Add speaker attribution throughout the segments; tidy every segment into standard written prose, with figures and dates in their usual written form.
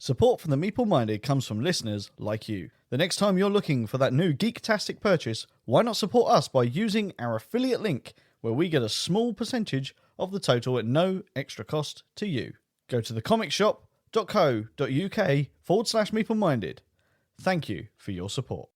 Speaker 1: Support from the Meeple Minded comes from listeners like you. The next time you're looking for that new geek-tastic purchase, why not support us by using our affiliate link, where we get a small percentage of the total at no extra cost to you. Go to thecomicshop.co.uk/Meeple Minded. Thank you for your support.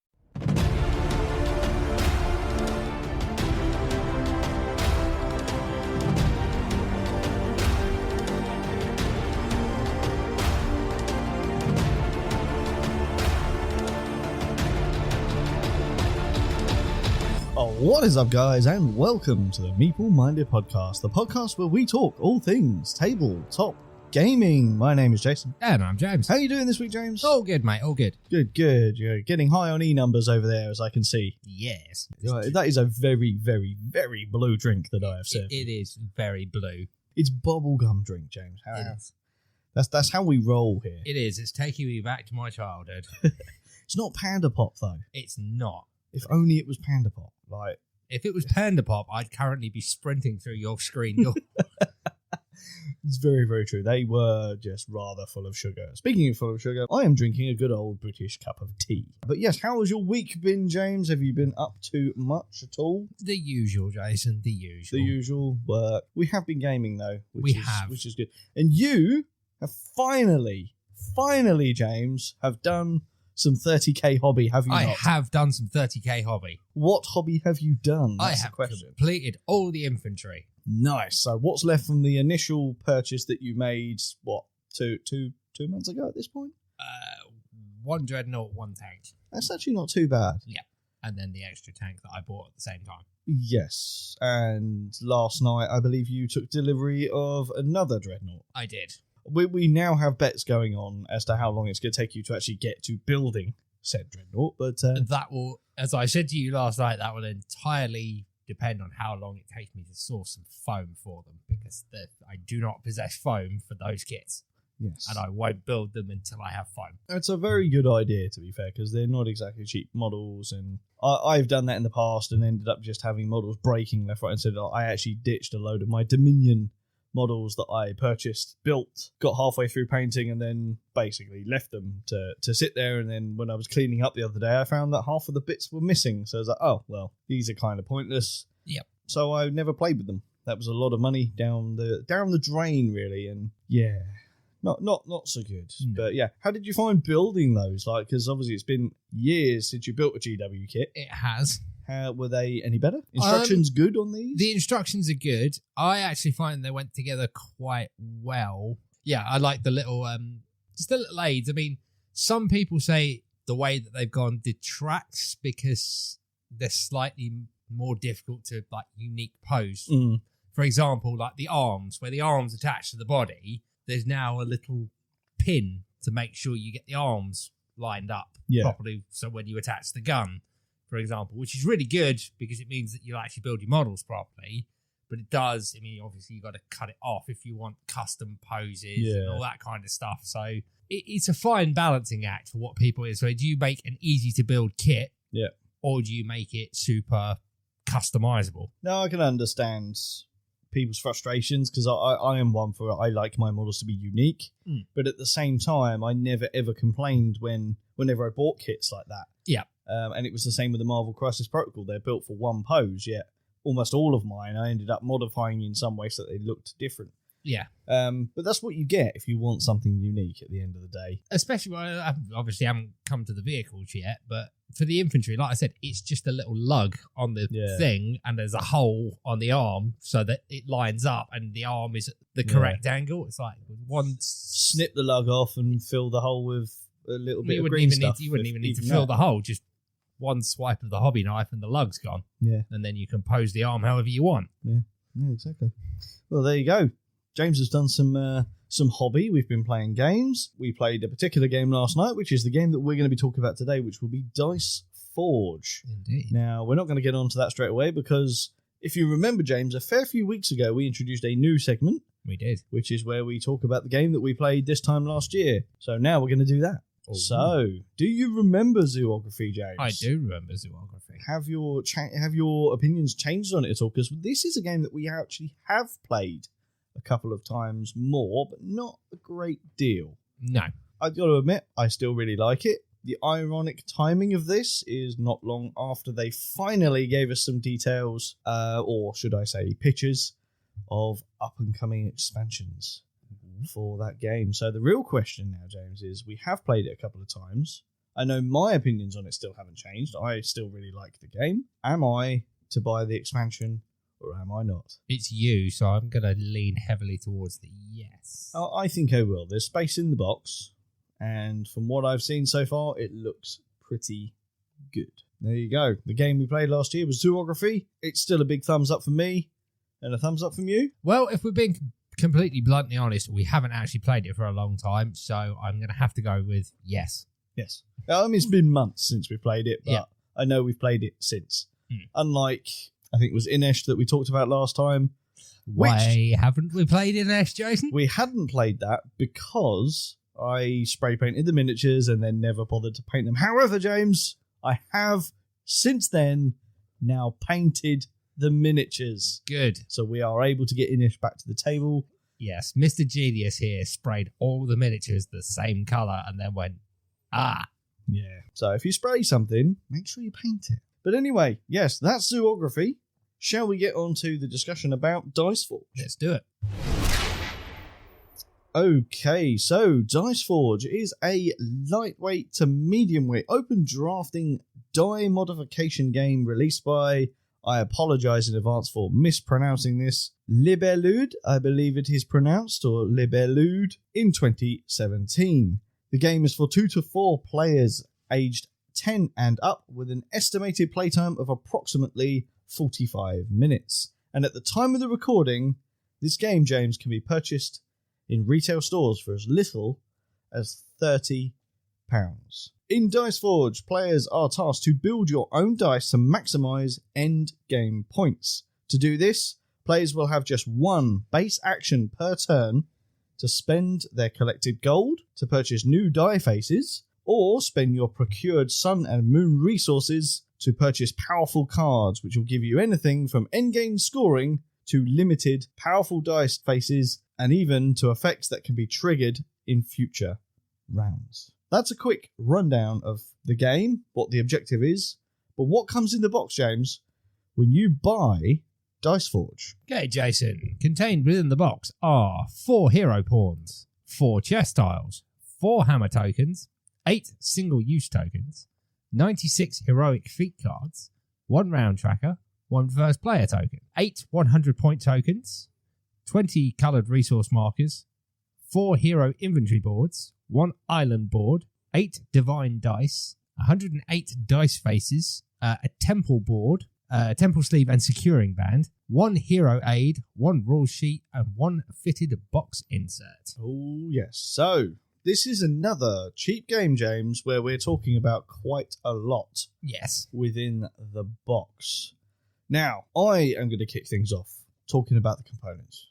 Speaker 1: What is up, guys, and welcome to the Meeple Minded podcast, the podcast where we talk all things tabletop gaming. My name is Jason.
Speaker 2: And I'm James.
Speaker 1: How are you doing this week, James?
Speaker 2: All good, mate, all good.
Speaker 1: Good. You're getting high on E-numbers over there, as I can see.
Speaker 2: Yes.
Speaker 1: That is a very, very, very blue drink that I have served.
Speaker 2: It is very blue.
Speaker 1: It's bubblegum drink, James.
Speaker 2: It is.
Speaker 1: That's how we roll here.
Speaker 2: It is. It's taking me back to my childhood.
Speaker 1: It's not Panda Pop, though.
Speaker 2: It's not.
Speaker 1: If only it was Panda Pop. Like,
Speaker 2: if it was Panda Pop, I'd currently be sprinting through your screen door.
Speaker 1: It's very, very true. They were just rather full of sugar. Speaking of full of sugar, I am drinking a good old British cup of tea. But yes, how has your week been, James? Have you been up to much at all?
Speaker 2: The usual, Jason, the usual.
Speaker 1: The usual work. We have been gaming, though. Which is good. And you have finally, James, have done some 30k hobby, have you not?
Speaker 2: I have done some 30k hobby.
Speaker 1: What hobby have you done?
Speaker 2: That's the question. Completed all the infantry.
Speaker 1: Nice. So what's left from the initial purchase that you made, two months ago at this point?
Speaker 2: One dreadnought, one tank.
Speaker 1: That's actually not too bad.
Speaker 2: Yeah. And then the extra tank that I bought at the same time.
Speaker 1: Yes. And last night, I believe you took delivery of another dreadnought.
Speaker 2: I did.
Speaker 1: We now have bets going on as to how long it's going to take you to actually get to building said dreadnought, but
Speaker 2: that will, as I said to you last night, that will entirely depend on how long it takes me to source some foam for them, because I do not possess foam for those kits.
Speaker 1: Yes.
Speaker 2: And I won't build them until I have foam.
Speaker 1: It's a very good idea, to be fair, because they're not exactly cheap models, and I've done that in the past and ended up just having models breaking left, right, and centre. I actually ditched a load of my Dominion models that I purchased, built, got halfway through painting, and then basically left them to sit there. And then when I was cleaning up the other day, I found that half of the bits were missing. So I was like, oh, well, these are kind of pointless.
Speaker 2: Yep.
Speaker 1: So I never played with them. That was a lot of money down the drain, really. And yeah, not so good.
Speaker 2: No.
Speaker 1: But yeah, how did you find building those? Like, because obviously it's been years since you built a GW kit.
Speaker 2: It has.
Speaker 1: Were they any better? Instructions good on these?
Speaker 2: The instructions are good. I actually find they went together quite well. Yeah, I like the little, just the little aids. I mean, some people say the way that they've gone detracts because they're slightly more difficult to, like, unique pose.
Speaker 1: Mm.
Speaker 2: For example, like the arms, where the arms attach to the body, there's now a little pin to make sure you get the arms lined up properly. So when you attach the gun, for example, which is really good because it means that you'll actually build your models properly. But it does, I mean, obviously you've got to cut it off if you want custom poses and all that kind of stuff. So it's a fine balancing act for what people is. So do you make an easy to build kit?
Speaker 1: Yeah.
Speaker 2: Or do you make it super customizable?
Speaker 1: No, I can understand people's frustrations, because I am one for I like my models to be unique. But at the same time, I never ever complained whenever I bought kits like that.
Speaker 2: Yeah.
Speaker 1: And it was the same with the Marvel Crisis Protocol. They're built for one pose, yet almost all of mine I ended up modifying in some way so that they looked different.
Speaker 2: Yeah.
Speaker 1: But that's what you get if you want something unique at the end of the day.
Speaker 2: Especially when I obviously haven't come to the vehicles yet, but for the infantry, like I said, it's just a little lug on the thing, and there's a hole on the arm so that it lines up and the arm is at the correct angle. It's like one...
Speaker 1: Snip the lug off and fill the hole with a little bit of green stuff.
Speaker 2: You wouldn't even need to fill the hole, just one swipe of the hobby knife and the lug's gone.
Speaker 1: Yeah.
Speaker 2: And then you can pose the arm however you want.
Speaker 1: Yeah, exactly. Well, there you go. James has done some hobby. We've been playing games. We played a particular game last night, which is the game that we're going to be talking about today, which will be Dice Forge.
Speaker 2: Indeed.
Speaker 1: Now, we're not going to get onto that straight away because if you remember, James, a fair few weeks ago, we introduced a new segment.
Speaker 2: We did.
Speaker 1: Which is where we talk about the game that we played this time last year. So now we're going to do that. Oh. So, do you remember Zoography, James?
Speaker 2: I do remember Zoography.
Speaker 1: Have your opinions changed on it at all? Because this is a game that we actually have played a couple of times more, but not a great deal.
Speaker 2: No.
Speaker 1: I've got to admit, I still really like it. The ironic timing of this is not long after they finally gave us some details, or should I say pictures, of up-and-coming expansions for that game. So the real question now, James, is we have played it a couple of times. I know my opinions on it still haven't changed. I still really like the game. Am I to buy the expansion or am I not?
Speaker 2: It's you, so I'm going to lean heavily towards the yes.
Speaker 1: I think I will. There's space in the box, and from what I've seen so far, it looks pretty good. There you go. The game we played last year was Zoography. It's still a big thumbs up from me, and a thumbs up from you.
Speaker 2: Well, if we're being completely bluntly honest, we haven't actually played it for a long time, so I'm going to have to go with yes.
Speaker 1: Yes. I mean, it's been months since we played it, but I know we've played it since. Unlike, I think it was Inesh that we talked about last time.
Speaker 2: Why haven't we played Inesh, Jason?
Speaker 1: We hadn't played that because I spray painted the miniatures and then never bothered to paint them. However, James, I have since then now painted the miniatures.
Speaker 2: Good.
Speaker 1: So we are able to get Inesh back to the table.
Speaker 2: Yes, Mr. Genius here sprayed all the miniatures the same colour and then went,
Speaker 1: Yeah. So if you spray something, make sure you paint it. But anyway, yes, that's Zoography. Shall we get on to the discussion about Dice Forge?
Speaker 2: Let's do it.
Speaker 1: Okay, so Dice Forge is a lightweight to medium weight open drafting die modification game released by, I apologise in advance for mispronouncing this, Libellud, I believe it is pronounced, or Libellud, in 2017. The game is for 2 to 4 players aged 10 and up with an estimated playtime of approximately 45 minutes. And at the time of the recording, this game, James, can be purchased in retail stores for as little as £30. In Dice Forge, players are tasked to build your own dice to maximise end game points. To do this, players will have just one base action per turn to spend their collected gold to purchase new die faces, or spend your procured sun and moon resources to purchase powerful cards, which will give you anything from endgame scoring to limited powerful dice faces, and even to effects that can be triggered in future rounds. That's a quick rundown of the game, what the objective is, but what comes in the box, James, when you buy Dice Forge?
Speaker 2: Okay, Jason. Contained within the box are 4 hero pawns, 4 chest tiles, 4 hammer tokens, 8 single-use tokens, 96 heroic feat cards, 1 round tracker, 1 first player token, 8 100-point tokens, 20 coloured resource markers, 4 hero inventory boards, 1 island board, 8 divine dice, 108 dice faces, a temple board, temple sleeve and securing band, 1 hero aid, 1 rule sheet, and 1 fitted box insert.
Speaker 1: Oh, yes. So, this is another cheap game, James, where we're talking about quite a lot.
Speaker 2: Yes.
Speaker 1: Within the box. Now, I am going to kick things off talking about the components.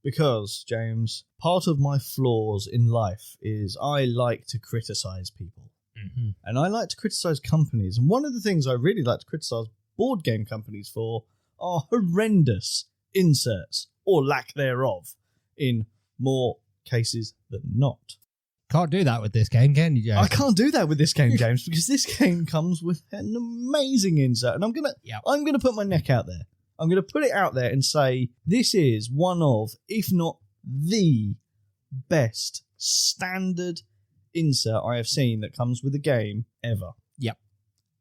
Speaker 1: Because, James, part of my flaws in life is I like to criticise people.
Speaker 2: Mm-hmm.
Speaker 1: And I like to criticise companies. And one of the things I really like to criticise board game companies for are horrendous inserts, or lack thereof, in more cases than not.
Speaker 2: Can't do that with this game, can you, James?
Speaker 1: I can't do that with this game, James, because this game comes with an amazing insert. And I'm gonna put my neck out there. I'm going to put it out there and say this is one of, if not the best standard insert I have seen that comes with a game ever.
Speaker 2: Yep.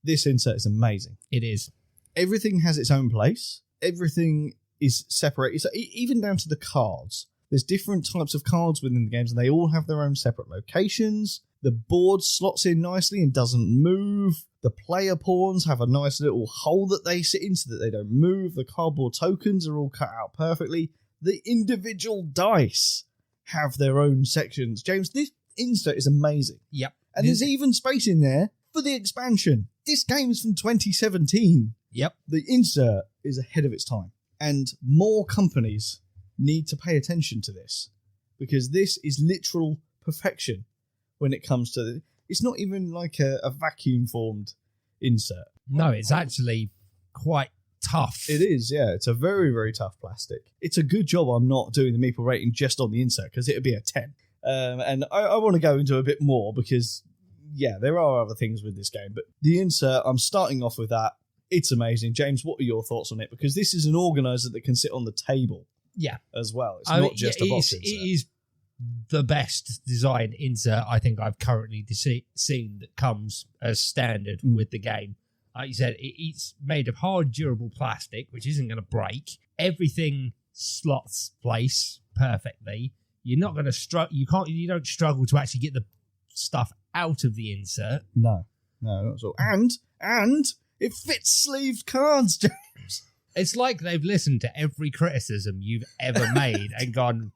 Speaker 1: This insert is amazing.
Speaker 2: It is.
Speaker 1: Everything has its own place. Everything is separated. So even down to the cards. There's different types of cards within the games and they all have their own separate locations. The board slots in nicely and doesn't move. The player pawns have a nice little hole that they sit in so that they don't move. The cardboard tokens are all cut out perfectly. The individual dice have their own sections. James, this insert is amazing.
Speaker 2: Yep.
Speaker 1: And there's even space in there for the expansion. This game is from 2017.
Speaker 2: Yep.
Speaker 1: The insert is ahead of its time. And more companies need to pay attention to this because this is literal perfection when it comes to... It's not even like a vacuum-formed insert.
Speaker 2: No, it's actually quite tough.
Speaker 1: It is, yeah. It's a very, very tough plastic. It's a good job I'm not doing the Meeple rating just on the insert because it would be a 10. And I want to go into a bit more because, yeah, there are other things with this game. But the insert, I'm starting off with that. It's amazing. James, what are your thoughts on it? Because this is an organizer that can sit on the table as well. It's not just a box insert. It is
Speaker 2: the best designed insert I think I've currently seen that comes as standard with the game. Like you said, it's made of hard, durable plastic, which isn't going to break. Everything slots place perfectly. You're not going to you don't struggle to actually get the stuff out of the insert.
Speaker 1: No, not at all. And it fits sleeved cards, James.
Speaker 2: It's like they've listened to every criticism you've ever made and gone,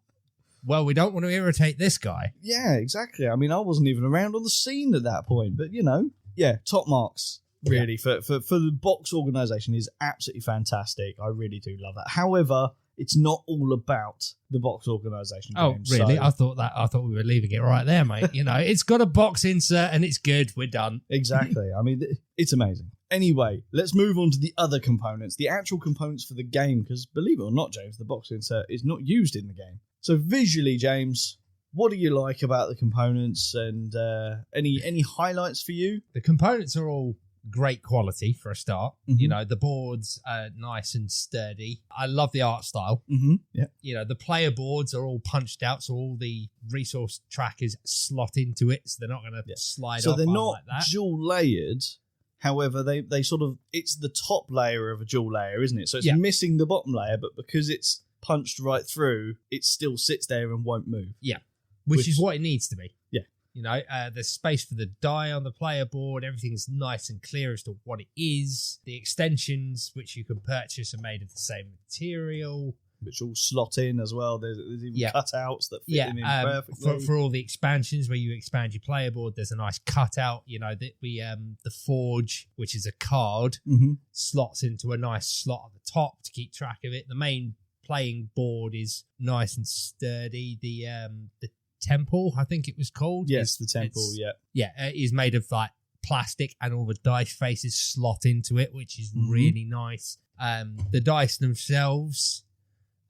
Speaker 2: well, we don't want to irritate this guy.
Speaker 1: Yeah, exactly. I mean, I wasn't even around on the scene at that point, but top marks. Really, for the box organisation is absolutely fantastic. I really do love that. However, it's not all about the box organisation.
Speaker 2: Oh, really? So, I thought we were leaving it right there, mate. It's got a box insert and it's good. We're done.
Speaker 1: Exactly. I mean, it's amazing. Anyway, let's move on to the other components, the actual components for the game, because believe it or not, James, the box insert is not used in the game. So visually, James, what do you like about the components, and any highlights for you?
Speaker 2: The components are all great quality for a start. The boards are nice and sturdy. I love the art style. The player boards are all punched out, so all the resource trackers slot into it, so they're not going to slide off.
Speaker 1: So they're not
Speaker 2: like that.
Speaker 1: Dual layered. However, they sort of, it's the top layer of a dual layer, isn't it? So it's missing the bottom layer, but because it's punched right through, it still sits there and won't move.
Speaker 2: Yeah, which is what it needs to be.
Speaker 1: Yeah.
Speaker 2: There's space for the die on the player board. Everything's nice and clear as to what it is. The extensions, which you can purchase, are made of the same material.
Speaker 1: Which all slot in as well. There's even cutouts that fit in perfectly.
Speaker 2: For all the expansions where you expand your player board, there's a nice cutout. The forge, which is a card, slots into a nice slot at the top to keep track of it. The main playing board is nice and sturdy. The temple, I think it was called.
Speaker 1: Yes, the temple,
Speaker 2: it is made of like plastic, and all the dice faces slot into it, which is really nice. The dice themselves,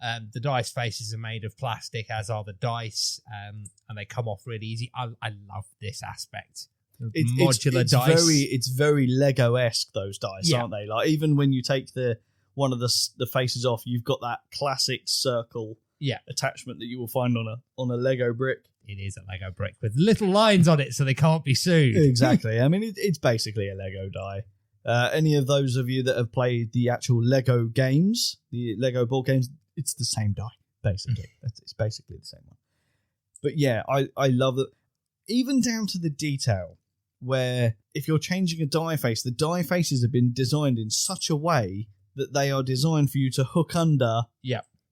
Speaker 2: the dice faces are made of plastic, as are the dice, and they come off really easy. I love this aspect. Modular dice.
Speaker 1: It's very Lego-esque, those dice, aren't they? Like, even when you take one of the faces off, you've got that classic circle attachment that you will find on a Lego brick.
Speaker 2: It is a Lego brick with little lines on it so they can't be sued.
Speaker 1: Exactly. I mean, it's basically a Lego die. Any of those of you that have played the actual Lego games, the Lego board games, it's the same die, basically. It's basically the same one. But yeah, I love it. Even down to the detail where if you're changing a die face, the die faces have been designed in such a way that they are designed for you to hook under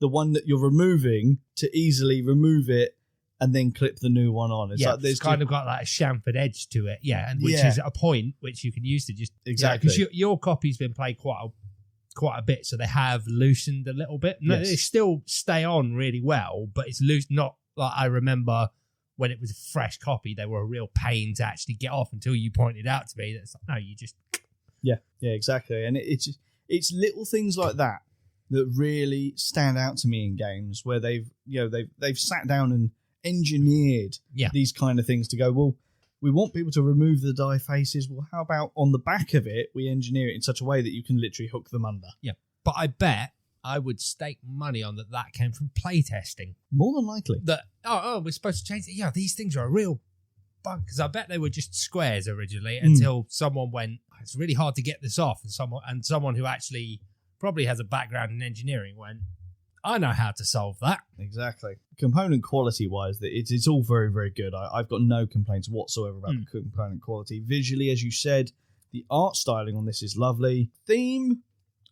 Speaker 1: the one that you're removing to easily remove it and then clip the new one on.
Speaker 2: It's kind of got like a chamfered edge to it, and which is a point which you can use to just
Speaker 1: exactly
Speaker 2: because your copy's been played quite a bit, so they have loosened a little bit. No, they still stay on really well, but it's loose. Not like I remember when it was a fresh copy, they were a real pain to actually get off until you pointed out to me that it's like, no, you just
Speaker 1: exactly, and it's little things like that really stand out to me in games where they've sat down and engineered these kind of things to go, well, we want people to remove the die faces. Well, how about on the back of it, we engineer it in such a way that you can literally hook them under?
Speaker 2: Yeah, but I bet I would stake money on that came from playtesting.
Speaker 1: More than likely.
Speaker 2: That, we're supposed to change it. Yeah, these things are a real bug, because I bet they were just squares originally until someone went, it's really hard to get this off, and someone who actually probably has a background in engineering went, I know how to solve that.
Speaker 1: Exactly. Component quality-wise, it's all very, very good. I've got no complaints whatsoever about the component quality. Visually, as you said, the art styling on this is lovely. Theme,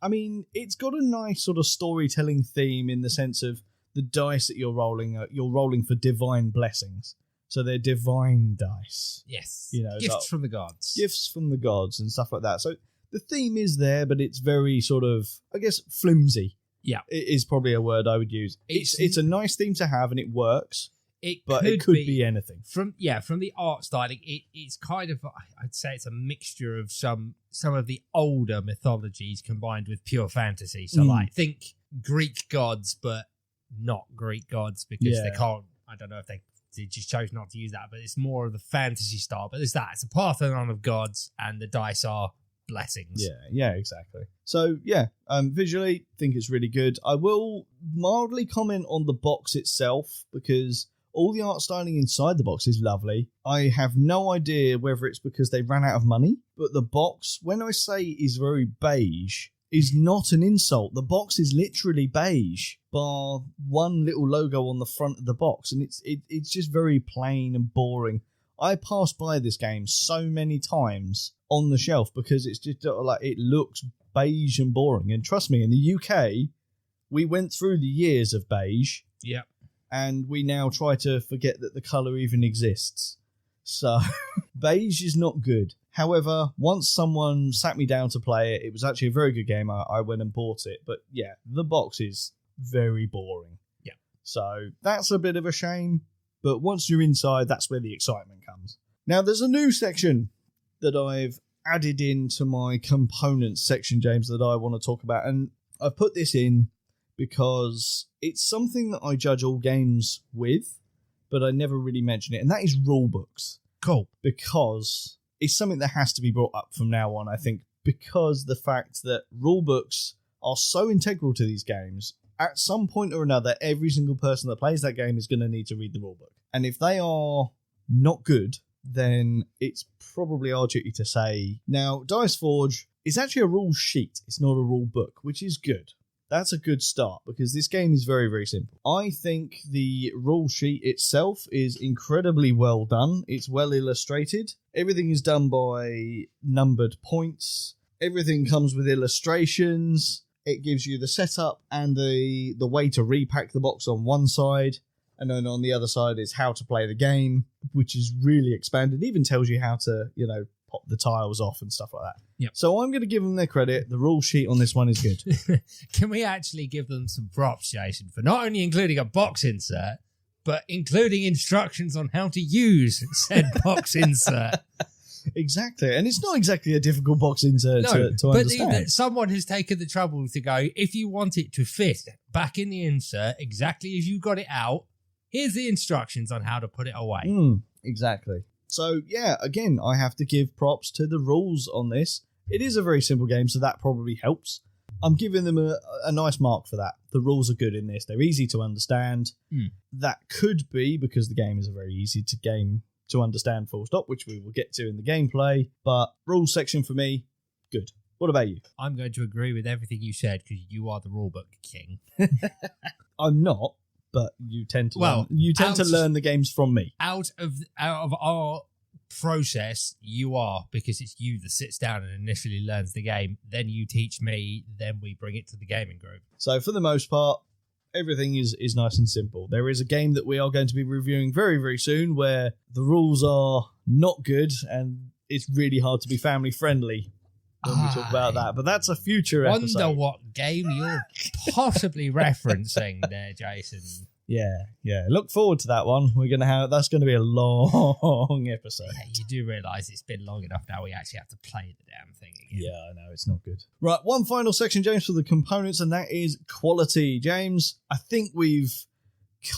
Speaker 1: I mean, it's got a nice sort of storytelling theme in the sense of the dice that you're rolling for divine blessings. So they're divine dice.
Speaker 2: Yes.
Speaker 1: Gifts
Speaker 2: from the gods.
Speaker 1: Gifts from the gods and stuff like that. So the theme is there, but it's very sort of, I guess, flimsy.
Speaker 2: Yeah.
Speaker 1: It is probably a word I would use. It's a nice theme to have and it works. It could be anything.
Speaker 2: From the art styling, it's kind of, I'd say it's a mixture of some of the older mythologies combined with pure fantasy. So like think Greek gods, but not Greek gods because they can't, I don't know if they they just chose not to use that, but it's more of the fantasy style. But there's that. It's a Parthenon of gods, and the dice are blessings.
Speaker 1: Yeah, exactly. So, visually, think it's really good. I will mildly comment on the box itself, because all the art styling inside the box is lovely. I have no idea whether it's because they ran out of money, but the box, when I say is very beige, is not an insult. The box is literally beige, bar one little logo on the front of the box, and it's just very plain and boring. I passed by this game so many times on the shelf because it's just like, it looks beige and boring. And trust me, in the UK, we went through the years of beige.
Speaker 2: Yep.
Speaker 1: And we now try to forget that the colour even exists. So, beige is not good. However, once someone sat me down to play it, it was actually a very good game. I went and bought it. But yeah, the box is very boring.
Speaker 2: Yeah.
Speaker 1: So, that's a bit of a shame. But once you're inside, that's where the excitement comes. Now, there's a new section that I've added into my components section, James, that I want to talk about. And I've put this in because it's something that I judge all games with, but I never really mention it, and that is rule books.
Speaker 2: Cool.
Speaker 1: Because it's something that has to be brought up from now on, I think, because the fact that rule books are so integral to these games. At some point or another, every single person that plays that game is going to need to read the rule book. And if they are not good, then it's probably our duty to say, now, Dice Forge is actually a rule sheet. It's not a rule book, which is good. That's a good start, because this game is very, very simple. I think the rule sheet itself is incredibly well done. It's well illustrated. Everything is done by numbered points. Everything comes with illustrations. It gives you the setup and the way to repack the box on one side. And then on the other side is how to play the game, which is really expanded. It even tells you how to, pop the tiles off and stuff like that.
Speaker 2: Yep.
Speaker 1: So I'm going to give them their credit. The rule sheet on this one is good.
Speaker 2: Can we actually give them some props, Jason, for not only including a box insert, but including instructions on how to use said box insert?
Speaker 1: Exactly. And it's not exactly a difficult box insert to understand.
Speaker 2: But someone has taken the trouble to go, if you want it to fit back in the insert exactly as you got it out, here's the instructions on how to put it away.
Speaker 1: Exactly. So, yeah, again, I have to give props to the rules on this. It is a very simple game, so that probably helps. I'm giving them a nice mark for that. The rules are good in this. They're easy to understand. That could be because the game is a very easy to understand full stop, which we will get to in the gameplay. But rules section for me, good. What about you?
Speaker 2: I'm going to agree with everything you said because you are the rulebook king.
Speaker 1: I'm not. But you tend to learn the games from me.
Speaker 2: Out of our process, you are, because it's you that sits down and initially learns the game. Then you teach me. Then we bring it to the gaming group.
Speaker 1: So for the most part, everything is nice and simple. There is a game that we are going to be reviewing very, very soon where the rules are not good and it's really hard to be family friendly when we talk about that. But that's a future episode.
Speaker 2: Wonder what game you're possibly referencing there, Jason.
Speaker 1: Yeah. Look forward to that one. That's going to be a long episode.
Speaker 2: Yeah, you do realise it's been long enough now. We actually have to play the damn thing again.
Speaker 1: Yeah, I know, it's not good. Right, one final section, James, for the components, and that is quality. James, I think we've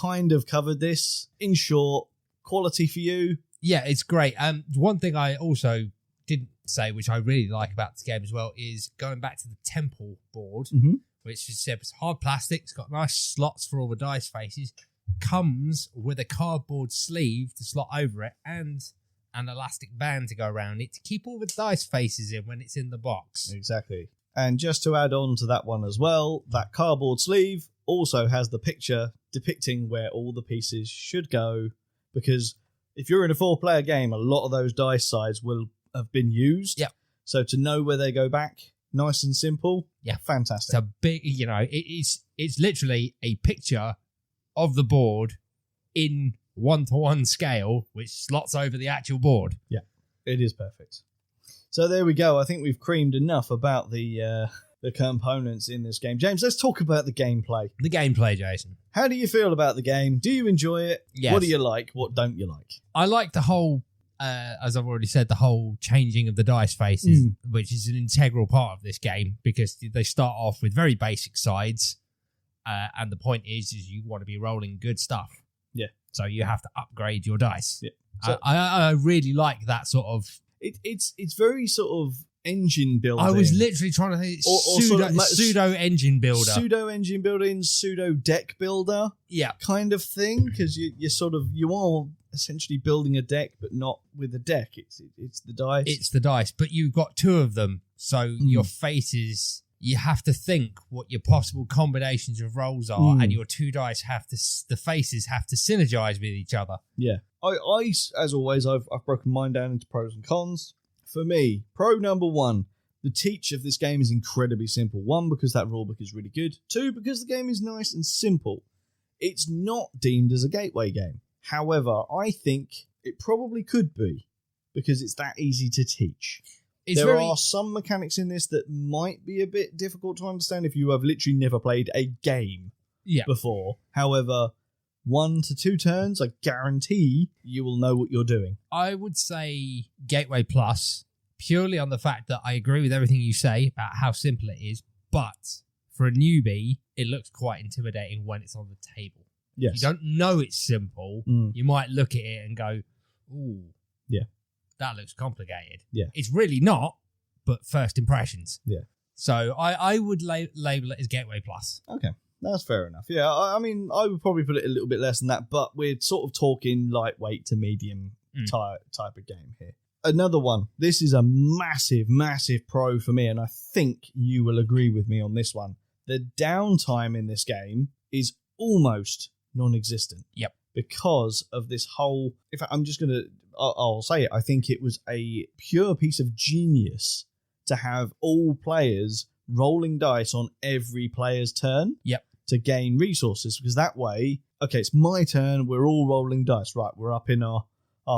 Speaker 1: kind of covered this. In short, quality for you?
Speaker 2: Yeah, it's great. One thing I also didn't say, which I really like about this game as well, is going back to the temple board, which is it's hard plastic. It's got nice slots for all the dice faces. Comes with a cardboard sleeve to slot over it and an elastic band to go around it to keep all the dice faces in when it's in the box.
Speaker 1: Exactly. And just to add on to that one as well, that cardboard sleeve also has the picture depicting where all the pieces should go, because if you're in a 4-player game, a lot of those dice sides will have been used.
Speaker 2: Yeah.
Speaker 1: So to know where they go back, nice and simple.
Speaker 2: Yeah.
Speaker 1: Fantastic.
Speaker 2: It's a big, it's literally a picture of the board in 1-to-1 scale, which slots over the actual board.
Speaker 1: Yeah, it is perfect. So there we go. I think we've creamed enough about the components in this game. James, let's talk about the gameplay.
Speaker 2: The gameplay, Jason.
Speaker 1: How do you feel about the game? Do you enjoy it?
Speaker 2: Yes.
Speaker 1: What do you like? What don't you like?
Speaker 2: I like the whole, as I've already said, the whole changing of the dice faces, which is an integral part of this game, because they start off with very basic sides, and the point is you want to be rolling good stuff.
Speaker 1: Yeah.
Speaker 2: So you have to upgrade your dice.
Speaker 1: Yeah. So
Speaker 2: I really like that sort of...
Speaker 1: It's very sort of engine building.
Speaker 2: I was literally trying to think pseudo engine builder.
Speaker 1: Pseudo engine building, pseudo deck builder kind of thing, because you are essentially building a deck, but not with a deck. It's the dice.
Speaker 2: It's the dice, but you've got two of them, so your faces... You have to think what your possible combinations of rolls are, and your two dice the faces have to synergize with each other.
Speaker 1: Yeah. I as always, I've broken mine down into pros and cons. For me, pro number one, the teach of this game is incredibly simple. One, because that rulebook is really good. Two, because the game is nice and simple. It's not deemed as a gateway game. However, I think it probably could be, because it's that easy to teach. There are some mechanics in this that might be a bit difficult to understand if you have literally never played a game before. However, 1 to 2 turns, I guarantee you will know what you're doing.
Speaker 2: I would say Gateway Plus, purely on the fact that I agree with everything you say about how simple it is, but for a newbie, it looks quite intimidating when it's on the table.
Speaker 1: Yes.
Speaker 2: If you don't know it's simple, you might look at it and go, ooh.
Speaker 1: Yeah.
Speaker 2: That looks complicated.
Speaker 1: Yeah.
Speaker 2: It's really not, but first impressions.
Speaker 1: Yeah.
Speaker 2: So I would label it as Gateway Plus.
Speaker 1: Okay. That's fair enough. Yeah, I mean, I would probably put it a little bit less than that, but we're sort of talking lightweight to medium type of game here. Another one. This is a massive, massive pro for me, and I think you will agree with me on this one. The downtime in this game is almost non-existent.
Speaker 2: Yep.
Speaker 1: Because of this whole... In fact, I'll say it. I think it was a pure piece of genius to have all players rolling dice on every player's turn.
Speaker 2: Yep.
Speaker 1: To gain resources, because that way, okay, it's my turn, we're all rolling dice, right, we're up in our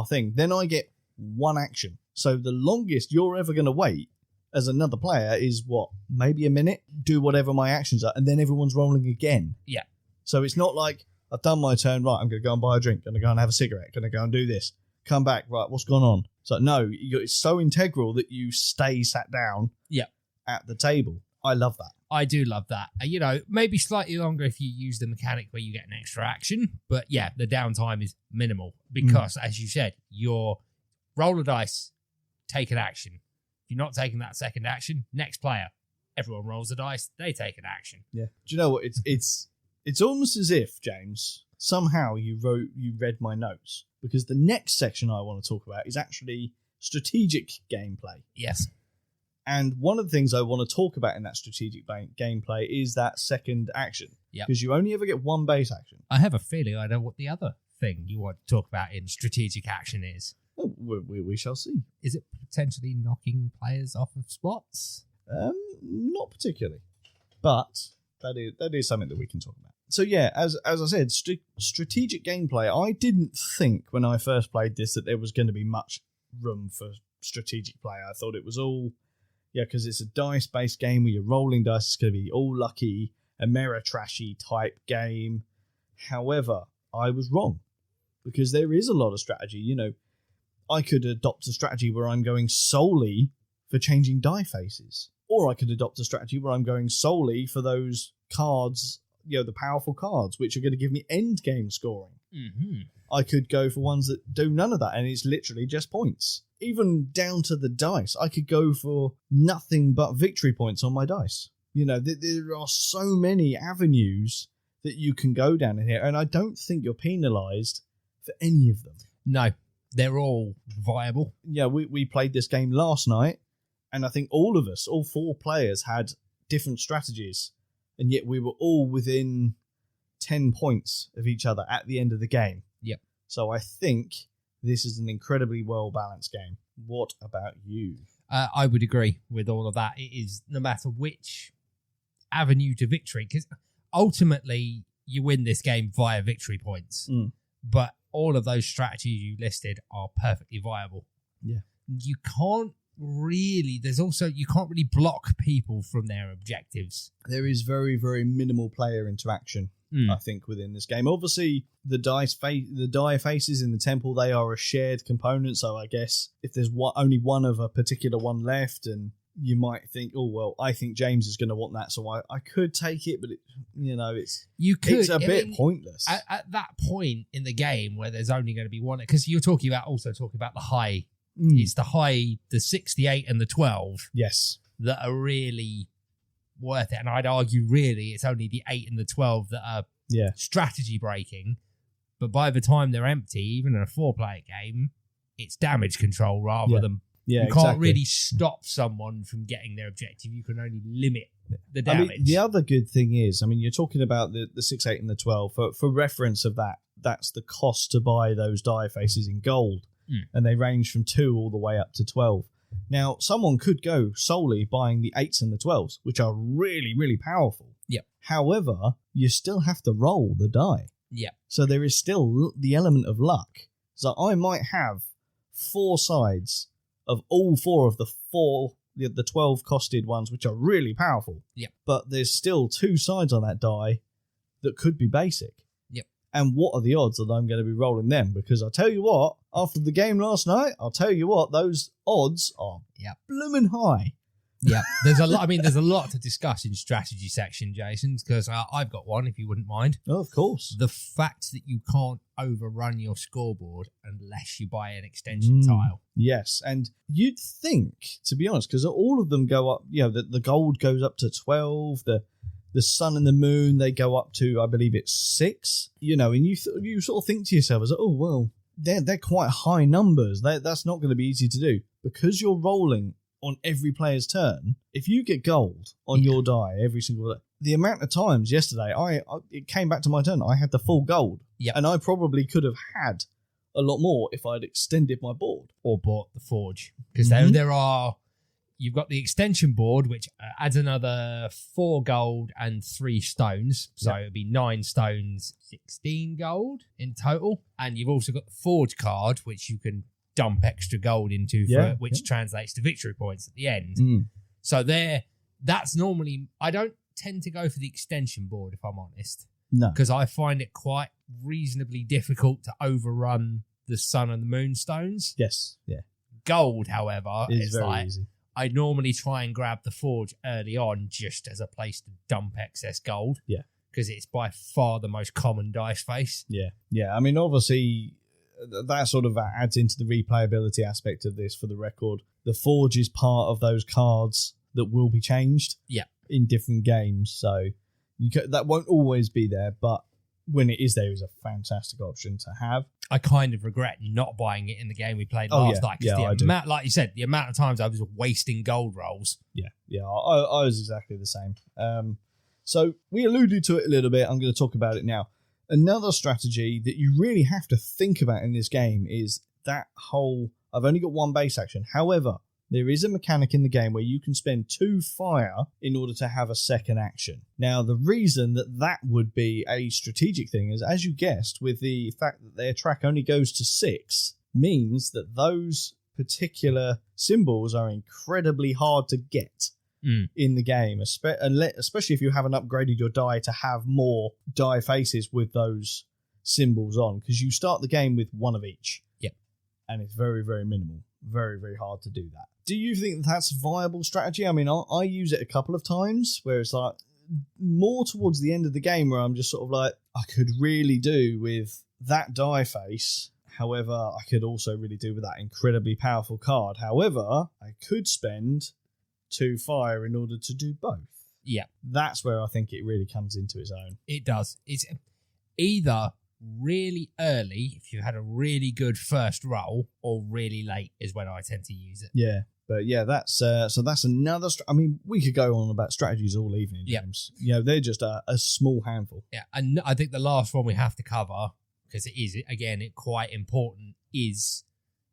Speaker 1: thing. Then I get one action. So the longest you're ever going to wait as another player is what, maybe a minute, do whatever my actions are, and then everyone's rolling again.
Speaker 2: Yeah.
Speaker 1: So it's not like, I've done my turn, right, I'm going to go and buy a drink, going to go and have a cigarette, going to go and do this, come back, right, what's gone on? So no, it's so integral that you stay sat down at the table. I love that.
Speaker 2: I do love that. You know, maybe slightly longer if you use the mechanic where you get an extra action. But yeah, the downtime is minimal because, as you said, your roll a dice, take an action. If you're not taking that second action, next player, everyone rolls a dice, they take an action.
Speaker 1: Yeah. Do you know what? It's almost as if, James, somehow you read my notes, because the next section I want to talk about is actually strategic gameplay.
Speaker 2: Yes.
Speaker 1: And one of the things I want to talk about in that strategic gameplay is that second action.
Speaker 2: Yeah.
Speaker 1: Because you only ever get one base action.
Speaker 2: I have a feeling I know what the other thing you want to talk about in strategic action is.
Speaker 1: Oh, we shall see.
Speaker 2: Is it potentially knocking players off of spots?
Speaker 1: Not particularly. But that is something that we can talk about. So yeah, as I said, strategic gameplay, I didn't think when I first played this that there was going to be much room for strategic play. I thought it was all... Yeah, because it's a dice-based game where you're rolling dice. It's going to be all lucky, Ameritrashy type game. However, I was wrong, because there is a lot of strategy. You know, I could adopt a strategy where I'm going solely for changing die faces. Or I could adopt a strategy where I'm going solely for those cards, you know, the powerful cards, which are going to give me end game scoring.
Speaker 2: Mm-hmm.
Speaker 1: I could go for ones that do none of that, and it's literally just points. Even down to the dice, I could go for nothing but victory points on my dice. You know, there are so many avenues that you can go down in here, and I don't think you're penalised for any of them.
Speaker 2: No, they're all viable.
Speaker 1: Yeah, we played this game last night, and I think all of us, all 4 players, had different strategies, and yet we were all within 10 points of each other at the end of the game.
Speaker 2: Yep. So
Speaker 1: I think this is an incredibly well-balanced game. What about you?
Speaker 2: I would agree with all of that. It is, no matter which avenue to victory, because ultimately you win this game via victory points. But all of those strategies you listed are perfectly viable.
Speaker 1: Yeah.
Speaker 2: You can't really block people from their objectives.
Speaker 1: There is very, very minimal player interaction, I think, within this game. Obviously, the die faces in the temple, they are a shared component, so I guess if there's only one of a particular one left, and you might think, oh, well, I think James is going to want that, so I could take it, but it's a bit pointless.
Speaker 2: At that point in the game where there's only going to be one, because you're talking about the high, it's the 6, the 8 and the 12
Speaker 1: yes,
Speaker 2: that are really worth it. And I'd argue really it's only the 8 and the 12 that are strategy breaking. But by the time they're empty, even in a 4-player game, it's damage control rather than you can't really stop someone from getting their objective. You can only limit the damage.
Speaker 1: I mean, the other good thing is, I mean, you're talking about the 6, 8 and the 12. For reference of that, that's the cost to buy those die faces in gold. And they range from 2 all the way up to 12. Now, someone could go solely buying the 8s and the 12s, which are really, really powerful.
Speaker 2: Yep.
Speaker 1: However, you still have to roll the die.
Speaker 2: Yeah.
Speaker 1: So there is still the element of luck. So I might have 4 sides of all 4 of the 12 costed ones, which are really powerful.
Speaker 2: Yeah.
Speaker 1: But there's still 2 sides on that die that could be basic.
Speaker 2: Yep.
Speaker 1: And what are the odds that I'm going to be rolling them? Because I'll tell you what, after the game last night, those odds are blooming high.
Speaker 2: Yeah, there's a lot. I mean, there's a lot to discuss in strategy section, Jason, because I've got one, if you wouldn't mind.
Speaker 1: Oh, of course.
Speaker 2: The fact that you can't overrun your scoreboard unless you buy an extension tile.
Speaker 1: Yes, and you'd think, to be honest, because all of them go up. The gold goes up to 12. The sun and the moon, they go up to, I believe it's 6. And you sort of think to yourself, as oh well, they're quite high numbers. That's not going to be easy to do because you're rolling on every player's turn. If you get gold on your die every single day, the amount of times yesterday it came back to my turn, I had the full gold, and I probably could have had a lot more if I'd extended my board
Speaker 2: or bought the forge, because you've got the extension board which adds another 4 gold and 3 stones, so it'd be 9 stones, 16 gold in total, and you've also got the forge card which you can dump extra gold into which translates to victory points at the end. So that's normally, I don't tend to go for the extension board, if I'm honest.
Speaker 1: No.
Speaker 2: Because I find it quite reasonably difficult to overrun the sun and the moon stones.
Speaker 1: Yes. Yeah.
Speaker 2: Gold, however,
Speaker 1: is very easy.
Speaker 2: I normally try and grab the forge early on just as a place to dump excess gold.
Speaker 1: Yeah.
Speaker 2: Because it's by far the most common dice face.
Speaker 1: Yeah. Yeah. I mean, obviously, that sort of adds into the replayability aspect of this. For the record, the forge is part of those cards that will be changed in different games, so that won't always be there, but when it is there, is a fantastic option to have. I
Speaker 2: kind of regret not buying it in the game we played last night, because like you said, the amount of times I was wasting gold rolls.
Speaker 1: I was exactly the same. So we alluded to it a little bit. I'm going to talk about it now. Another strategy that you really have to think about in this game is that whole, I've only got 1 base action. However, there is a mechanic in the game where you can spend 2 fire in order to have a second action. Now, the reason that would be a strategic thing is, as you guessed, with the fact that their track only goes to 6, means that those particular symbols are incredibly hard to get in the game, especially if you haven't upgraded your die to have more die faces with those symbols on, because you start the game with 1 of each. And it's very, very minimal. Very, very hard to do that. Do you think that's a viable strategy? I mean, I use it a couple of times where it's like more towards the end of the game where I'm just sort of like, I could really do with that die face. However, I could also really do with that incredibly powerful card. However, I could spend 2 fire in order to do both.
Speaker 2: Yeah.
Speaker 1: That's where I think it really comes into its own.
Speaker 2: It does. It's either really early, if you had a really good first roll, or really late is when I tend to use it.
Speaker 1: Yeah. But yeah, that's another. I mean, we could go on about strategies all evening, James. They're just a small handful.
Speaker 2: Yeah, and I think the last one we have to cover, because it is again quite important, is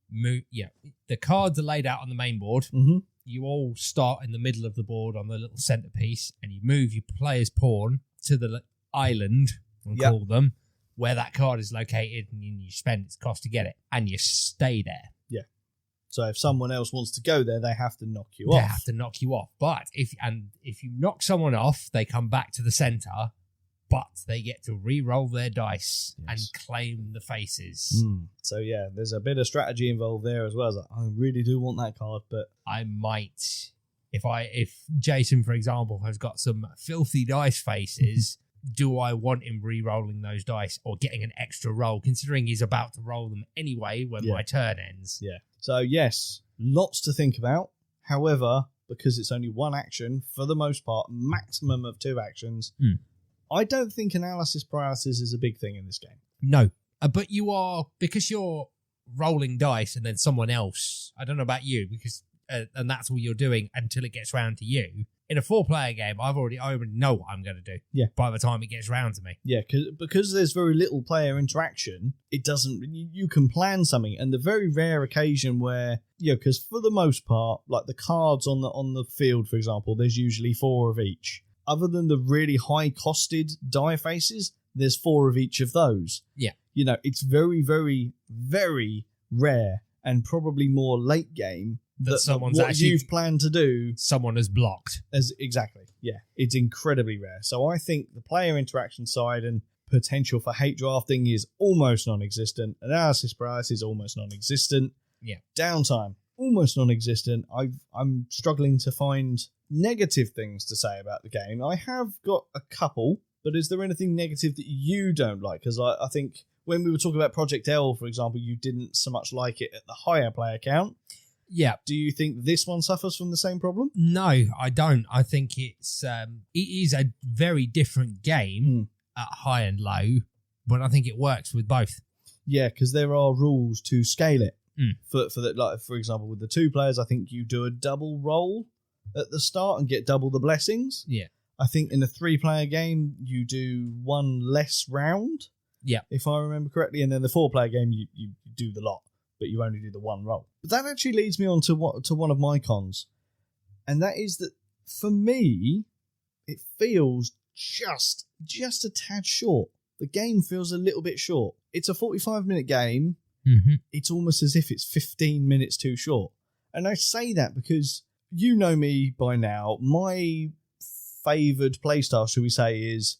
Speaker 2: the cards are laid out on the main board.
Speaker 1: Mm-hmm.
Speaker 2: You all start in the middle of the board on the little centerpiece, and you move your player's pawn to the island, we'll call them, where that card is located, and you spend its cost to get it, and you stay there.
Speaker 1: Yeah. So if someone else wants to go there, they have to knock you off.
Speaker 2: They have to knock you off. But if you knock someone off, they come back to the center, but they get to re-roll their dice and claim the faces.
Speaker 1: So yeah, there's a bit of strategy involved there as well. Like, I really do want that card, but
Speaker 2: I might If Jason, for example, has got some filthy dice faces, do I want him re-rolling those dice or getting an extra roll, considering he's about to roll them anyway when my turn ends?
Speaker 1: Yeah. So, yes, lots to think about. However, because it's only one action, for the most part, maximum of 2 actions, I don't think analysis paralysis is a big thing in this game.
Speaker 2: No. But you are, because you're rolling dice and then someone else, I don't know about you, because and that's all you're doing until it gets round to you. In a 4-player game, I already know what I'm going to do. Yeah. By the time it gets round to me.
Speaker 1: Yeah, because there's very little player interaction, it doesn't. You can plan something, and the very rare occasion where because for the most part, like the cards on the field, for example, there's usually 4 of each. Other than the really high-costed die faces, there's 4 of each of those. Yeah. It's very, very, very rare, and probably more late game. That someone's what actually, you've planned to do,
Speaker 2: someone has blocked.
Speaker 1: Exactly, yeah. It's incredibly rare. So I think the player interaction side and potential for hate drafting is almost non-existent. Analysis paralysis is almost non-existent. Yeah. Downtime, almost non-existent. I'm struggling to find negative things to say about the game. I have got a couple, but is there anything negative that you don't like? Because I think when we were talking about Project L, for example, you didn't so much like it at the higher player count. Yeah. Do you think this one suffers from the same problem?
Speaker 2: No, I don't. I think it is a very different game at high and low, but I think it works with both.
Speaker 1: Yeah, because there are rules to scale it. For the, like, for example, with the 2 players, I think you do a double roll at the start and get double the blessings. Yeah. I think in a 3-player game, you do 1 less round. Yeah. If I remember correctly. And then the 4-player game, you do the lot, but you only do the 1 roll. But that actually leads me on to one of my cons. And that is that, for me, it feels just a tad short. The game feels a little bit short. It's a 45-minute game. Mm-hmm. It's almost as if it's 15 minutes too short. And I say that because you know me by now. My favoured playstyle, shall we say, is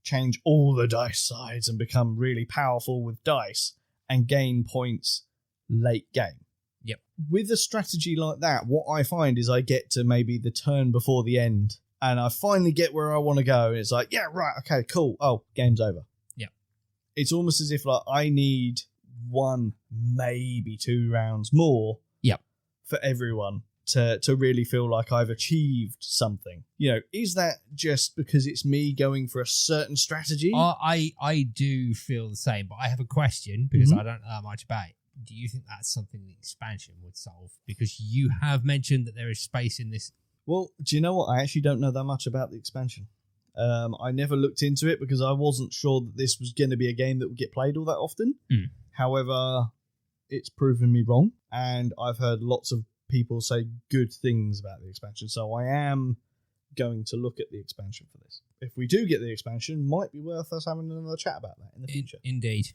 Speaker 1: change all the dice sides and become really powerful with dice and gain points late game. Yep. With a strategy like that, what I find is I get to maybe the turn before the end and I finally get where I want to go. And it's like, yeah, right, okay, cool. Oh, game's over. Yeah. It's almost as if like I need 1, maybe 2 rounds more for everyone to really feel like I've achieved something. Is that just because it's me going for a certain strategy?
Speaker 2: I do feel the same, but I have a question because I don't know that much about it. Do you think that's something the expansion would solve? Because you have mentioned that there is space in this.
Speaker 1: Well, do you know what? I actually don't know that much about the expansion. I never looked into it because I wasn't sure that this was going to be a game that would get played all that often. However, it's proven me wrong, and I've heard lots of people say good things about the expansion, so I am going to look at the expansion for this. If we do get the expansion, might be worth us having another chat about that in the future.
Speaker 2: Indeed.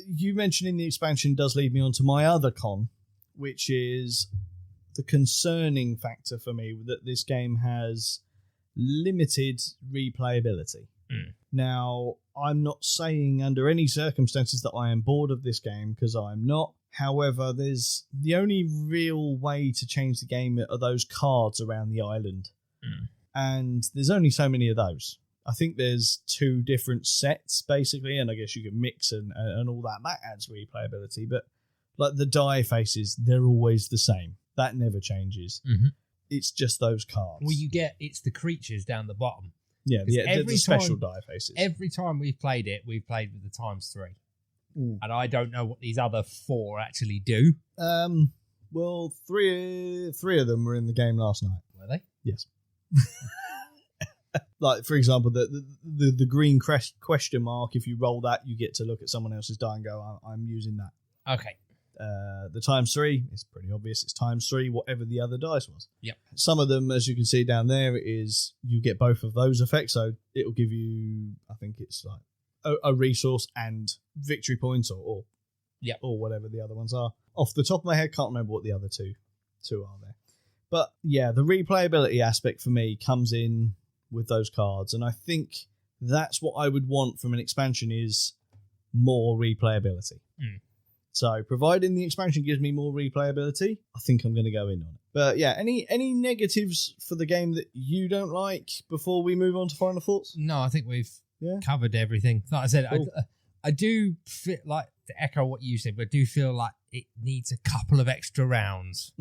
Speaker 1: You mentioning the expansion does lead me on to my other con, which is the concerning factor for me that this game has limited replayability. Now, I'm not saying under any circumstances that I am bored of this game, because I'm not. However, there's the only real way to change the game are those cards around the island. And there's only so many of those. I think there's 2 different sets, basically, and I guess you can mix and all that. That adds replayability. But like the die faces, they're always the same. That never changes. It's just those cards.
Speaker 2: Well, it's the creatures down the bottom.
Speaker 1: Yeah, the special die faces.
Speaker 2: Every time we've played it, we've played with the ×3. And I don't know what these other 4 actually do.
Speaker 1: Well, three of them were in the game last night.
Speaker 2: Were they?
Speaker 1: Yes. Like, for example, the green question mark, if you roll that, you get to look at someone else's die and go, I'm using that. Okay. The ×3, it's pretty obvious. It's ×3, whatever the other dice was. Yep. Some of them, as you can see down there, is you get both of those effects. So it'll give you, I think it's like a resource and victory points or whatever the other ones are. Off the top of my head, can't remember what the other two are there. But yeah, the replayability aspect for me comes in with those cards, and I think that's what I would want from an expansion is more replayability. So providing the expansion gives me more replayability, I think I'm going to go in on it. But yeah, any negatives for the game that you don't like before we move on to final thoughts?
Speaker 2: No, I think we've covered everything. Like I said, cool. I do feel like, to echo what you said, but I do feel like it needs a couple of extra rounds.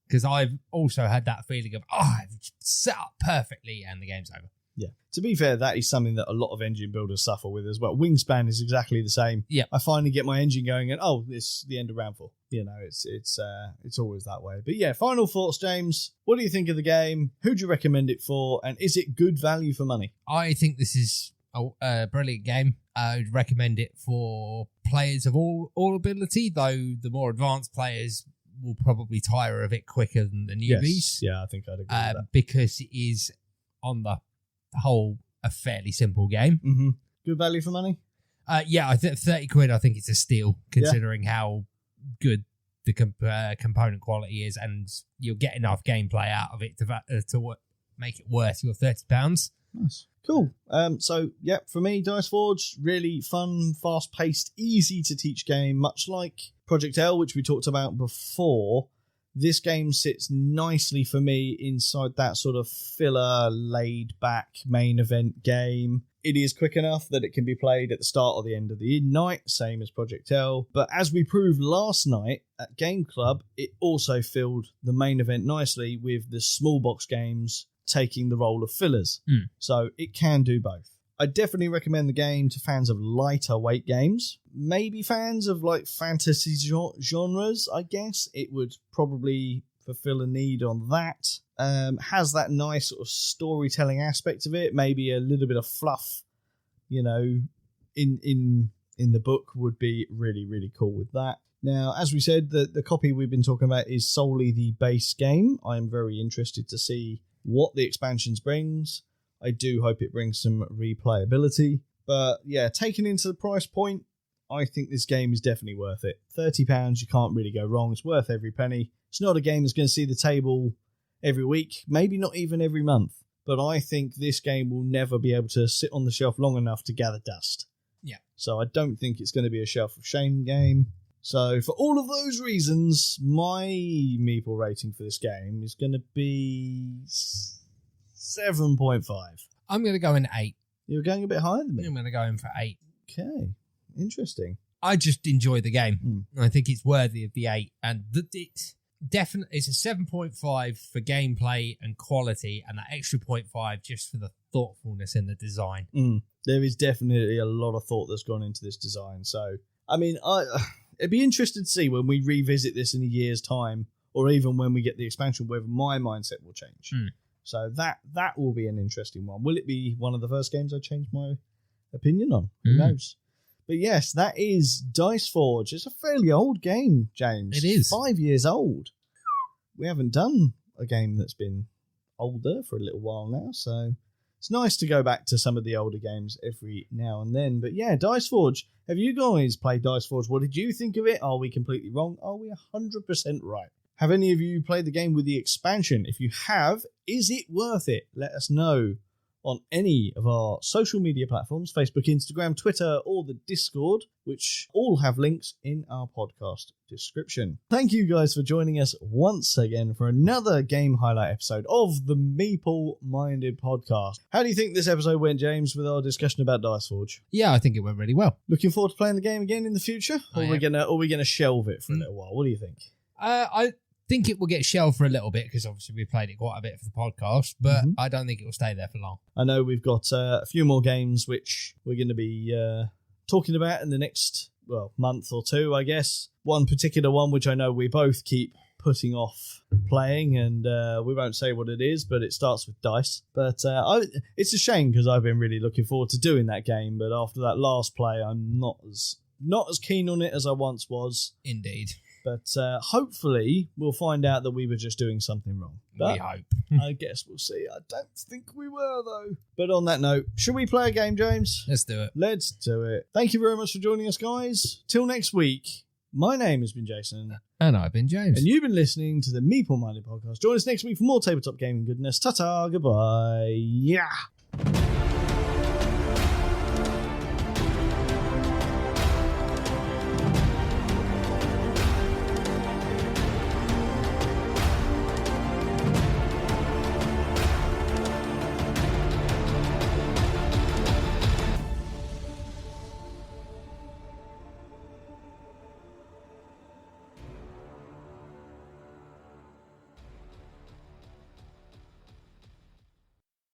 Speaker 2: Because I've also had that feeling of, I've set up perfectly and the game's over.
Speaker 1: Yeah. To be fair, that is something that a lot of engine builders suffer with as well. Wingspan is exactly the same.
Speaker 2: Yeah.
Speaker 1: I finally get my engine going and, it's the end of round 4. You know, it's always that way. But yeah, final thoughts, James. What do you think of the game? Who do you recommend it for? And is it good value for money?
Speaker 2: I think this is a brilliant game. I would recommend it for players of all ability, though the more advanced players will probably tire of it quicker than the newbies.
Speaker 1: Yes. Yeah, I think I'd agree with that.
Speaker 2: Because it is, on the whole, a fairly simple game.
Speaker 1: Mm-hmm. Good value for money?
Speaker 2: Yeah, I think 30 quid, I think it's a steal, considering how good the component quality is, and you'll get enough gameplay out of it to make it worth your £30.
Speaker 1: Nice. Cool. So, for me, Dice Forge, really fun, fast-paced, easy-to-teach game, much like Project L, which we talked about before. This game sits nicely for me inside that sort of filler, laid-back main event game. It is quick enough that it can be played at the start or the end of the night, same as Project L. But as we proved last night at Game Club, it also filled the main event nicely with the small box games taking the role of fillers. So it can do both. I definitely recommend the game to fans of lighter weight games. Maybe fans of like fantasy genres, I guess. It would probably fulfill a need on that. Has that nice sort of storytelling aspect of it. Maybe a little bit of fluff, you know, in the book would be really, really cool with that. Now, as we said, the copy we've been talking about is solely the base game. I'm very interested to see what the expansions brings. I do hope it brings some replayability. But yeah, taken into the price point, I think this game is definitely worth it. £30, you can't really go wrong. It's worth every penny. It's not a game that's going to see the table every week, maybe not even every month. But I think this game will never be able to sit on the shelf long enough to gather dust.
Speaker 2: Yeah. So
Speaker 1: I don't think it's going to be a shelf of shame game. So for all of those reasons, my Meeple rating for this game is going to be 7.5.
Speaker 2: I'm going to go in 8.
Speaker 1: You're going a bit higher than me.
Speaker 2: I'm going to go in for 8.
Speaker 1: Okay, interesting.
Speaker 2: I just enjoy the game. I think it's worthy of the 8. And it's definitely, it's a 7.5 for gameplay and quality, and that extra 0.5 just for the thoughtfulness in the design.
Speaker 1: There is definitely a lot of thought that's gone into this design. So, I mean, it'd be interesting to see when we revisit this in a year's time, or even when we get the expansion, whether my mindset will change. So that will be an interesting one. Will it be one of the first games I change my opinion on? Who knows? But yes, that is Dice Forge. It's a fairly old game, James.
Speaker 2: It is.
Speaker 1: 5 years old. We haven't done a game that's been older for a little while now, so it's nice to go back to some of the older games every now and then. But yeah, Dice Forge. Have you guys played Dice Forge? What did you think of it? Are we completely wrong? Are we 100% right? Have any of you played the game with the expansion? If you have, is it worth it? Let us know on any of our social media platforms, Facebook, Instagram, Twitter, or the Discord, which all have links in our podcast description. Thank you guys for joining us once again for another game highlight episode of the Meeple Minded podcast. How do you think this episode went, James, with our discussion about Dice Forge?
Speaker 2: Yeah, I think it went really well.
Speaker 1: Looking forward to playing the game again in the future? Or are we gonna shelve it for a little while? What do you think?
Speaker 2: I think it will get shelved for a little bit because obviously we played it quite a bit for the podcast, but I don't think it will stay there for long.
Speaker 1: I know we've got a few more games which we're going to be talking about in the next month or two, I guess. One particular one which I know we both keep putting off playing, and we won't say what it is, but it starts with dice. But it's a shame because I've been really looking forward to doing that game, but after that last play, I'm not as keen on it as I once was.
Speaker 2: Indeed.
Speaker 1: But hopefully we'll find out that we were just doing something wrong. But
Speaker 2: we hope.
Speaker 1: I guess we'll see. I don't think we were, though. But on that note, should we play a game, James?
Speaker 2: Let's do it.
Speaker 1: Let's do it. Thank you very much for joining us, guys. Till next week, my name has been Jason.
Speaker 2: And I've been James.
Speaker 1: And you've been listening to the Meeple Minded podcast. Join us next week for more tabletop gaming goodness. Ta-ta, goodbye. Yeah.